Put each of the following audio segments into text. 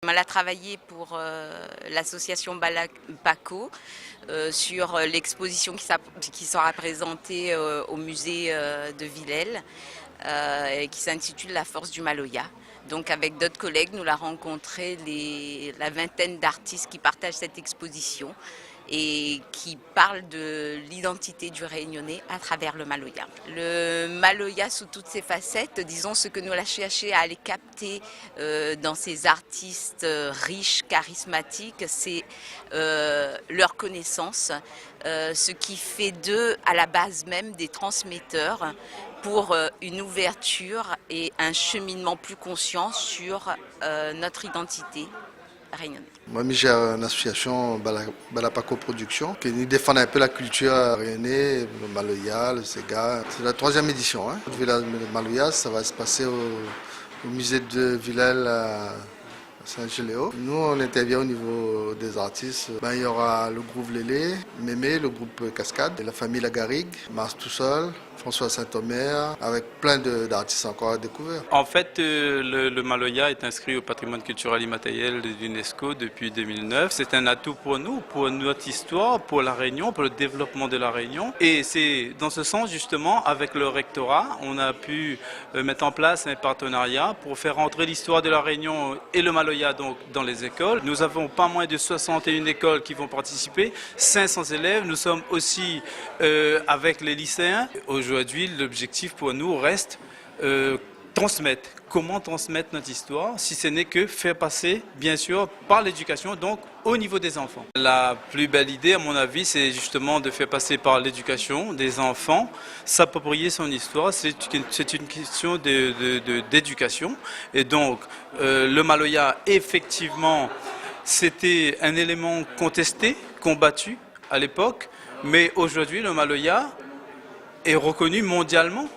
Elle a travaillé pour l'association Balapaco sur l'exposition qui sera présentée au musée de Villèle et qui s'intitule La force du Maloya. Donc avec d'autres collègues, nous l'avons rencontré la vingtaine d'artistes qui partagent cette exposition et qui parlent de l'identité du Réunionnais à travers le Maloya. Le Maloya sous toutes ses facettes, disons ce que nous la cherché à aller capter dans ces artistes riches, charismatiques, c'est leur connaissance, ce qui fait d'eux à la base même des transmetteurs pour une ouverture et un cheminement plus conscient sur notre identité réunionnaise. Moi, je gère une association Balapaco Production qui défend un peu la culture réunionnaise, le Maloya, le Sega. C'est la 3e édition. Le Maloya, ça va se passer au musée de Villèle à Saint-Géléo. Nous, on intervient au niveau des artistes. Il y aura le groupe Lélé, Mémé, le groupe Cascade, la famille Lagarigue, Mars tout seul, François Saint-Omer, avec plein d'artistes encore à découvrir. En fait, le Maloya est inscrit au patrimoine culturel immatériel de l'UNESCO depuis 2009. C'est un atout pour nous, pour notre histoire, pour la Réunion, pour le développement de la Réunion. Et c'est dans ce sens, justement, avec le rectorat, on a pu mettre en place un partenariat pour faire entrer l'histoire de la Réunion et le Maloya donc, dans les écoles. Nous avons pas moins de 61 écoles qui vont participer, 500 élèves. Nous sommes aussi avec les lycéens. Aujourd'hui, l'objectif pour nous reste transmettre. Comment transmettre notre histoire, si ce n'est que faire passer, bien sûr, par l'éducation, donc au niveau des enfants. La plus belle idée, à mon avis, c'est justement de faire passer par l'éducation des enfants, s'approprier son histoire. C'est une question d'éducation. Et donc, le Maloya, effectivement, c'était un élément contesté, combattu à l'époque, mais aujourd'hui, le Maloya est reconnu mondialement.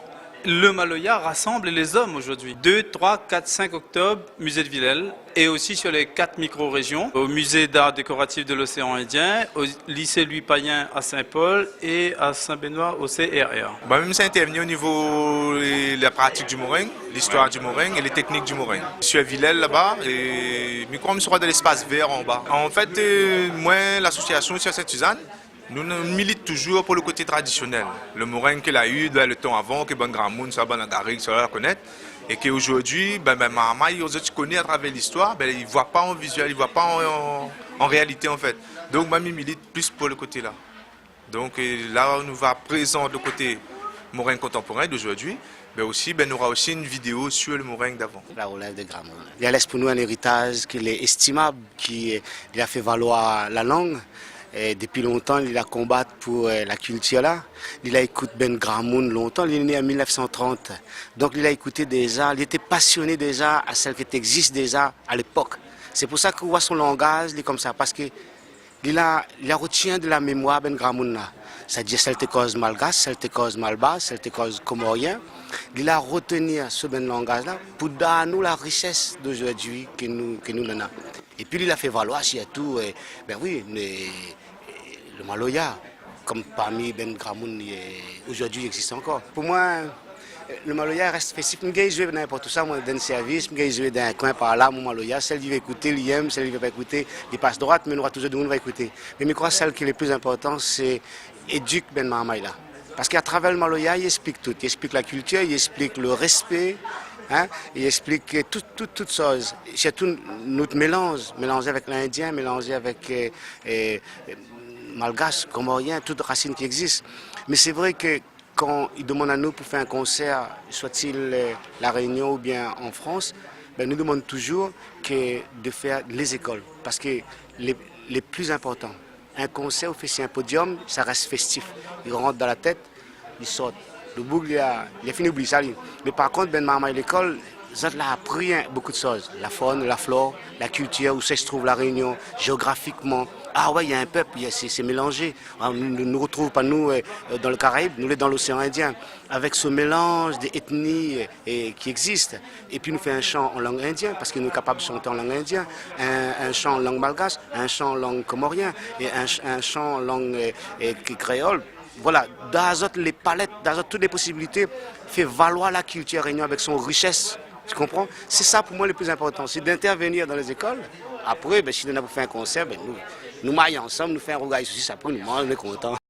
Le Maloya rassemble les hommes aujourd'hui. 2, 3, 4, 5 octobre, musée de Villèle, et aussi sur les 4 micro-régions, au musée d'art décoratif de l'océan Indien, au lycée Louis Payen à Saint-Paul et à Saint-Benoît au CRR. Moi-même, j'ai intervenu au niveau de la pratique du morin, l'histoire du morin et les techniques du morin. Je suis à Villèle là-bas et je suis dans l'espace vert en bas. En fait, moi, l'association ici à Saint-Suzanne, nous militons toujours pour le côté traditionnel. Le morin qu'il a eu le temps avant, que Bon Grand Monde, ça, Bon Agaric, ça, la connaître. Et qu'aujourd'hui, maman, ils connaissent à travers l'histoire, ils ne voient pas en visuel, ils ne voient pas en réalité en fait. Donc, moi, je milite plus pour le côté là. Donc là, on nous va présenter le côté morin contemporain d'aujourd'hui. Mais aussi, on aura aussi une vidéo sur le morin d'avant. La relève de Grand Monde. Il laisse pour nous un héritage qui est estimable, qui a fait valoir la langue. Et depuis longtemps, il a combattu pour la culture là. Il a écouté Ben Grand Monde longtemps. Il est né en 1930. Donc il a écouté déjà. Il était passionné déjà à celle qui existe déjà à l'époque. C'est pour ça qu'on voit son langage, il est comme ça, parce que il a retient de la mémoire Ben Grand Monde là. C'est-à-dire celle cause malgache, celle cause malbas, celle cause comorien. Il a retenu ce ben langage là pour donner nous la richesse d'aujourd'hui que nous en avons. Et puis il a fait valoir surtout, ben oui, le Maloya, comme parmi Ben Gramoun, aujourd'hui existe encore. Pour moi, le Maloya reste festif. Je peux jouer n'importe où ça, moi, dans le service, je peux jouer dans un coin par là, mon Maloya. Celle qui va écouter, il aime, celle qui ne va pas écouter, il passe droite, mais il aura toujours de monde va écouter. Mais je crois que celle qui est le plus important, c'est éduquer Ben Mahamaïla. Parce qu'à travers le Maloya, il explique tout. Il explique la culture, il explique le respect. Il explique toutes choses, surtout notre mélange, mélangé avec l'Indien, mélangé avec malgache, comorien, toutes racines qui existent. Mais c'est vrai que quand ils demandent à nous pour faire un concert, soit-il la Réunion ou bien en France, nous demandons toujours de faire les écoles. Parce que les plus importants, un concert ou un podium, ça reste festif. Ils rentrent dans la tête, ils sortent. Le bouc, il a fini d'oublier ça. Mais par contre, Ben Mahama et l'école, ça a appris beaucoup de choses. La faune, la flore, la culture, où se trouve la Réunion, géographiquement. Ah ouais, il y a un peuple, c'est mélangé. On ne nous retrouve pas, nous, dans le Caraïbe, nous, dans l'océan Indien, avec ce mélange d'ethnies qui existent. Et puis, nous fait un chant en langue indienne, parce que nous sommes capables de chanter en langue indienne, un chant en langue malgache, un chant en langue comorien, et un chant en langue créole. Voilà, dans les palettes, dans toutes les possibilités, fait valoir la culture réunion avec son richesse Tu comprends? C'est ça pour moi le plus important, c'est d'intervenir dans les écoles. Après, si on a pour faire un concert, nous marions ensemble, nous faisons un rogaille saucisse, après nous mangeons, on est contents.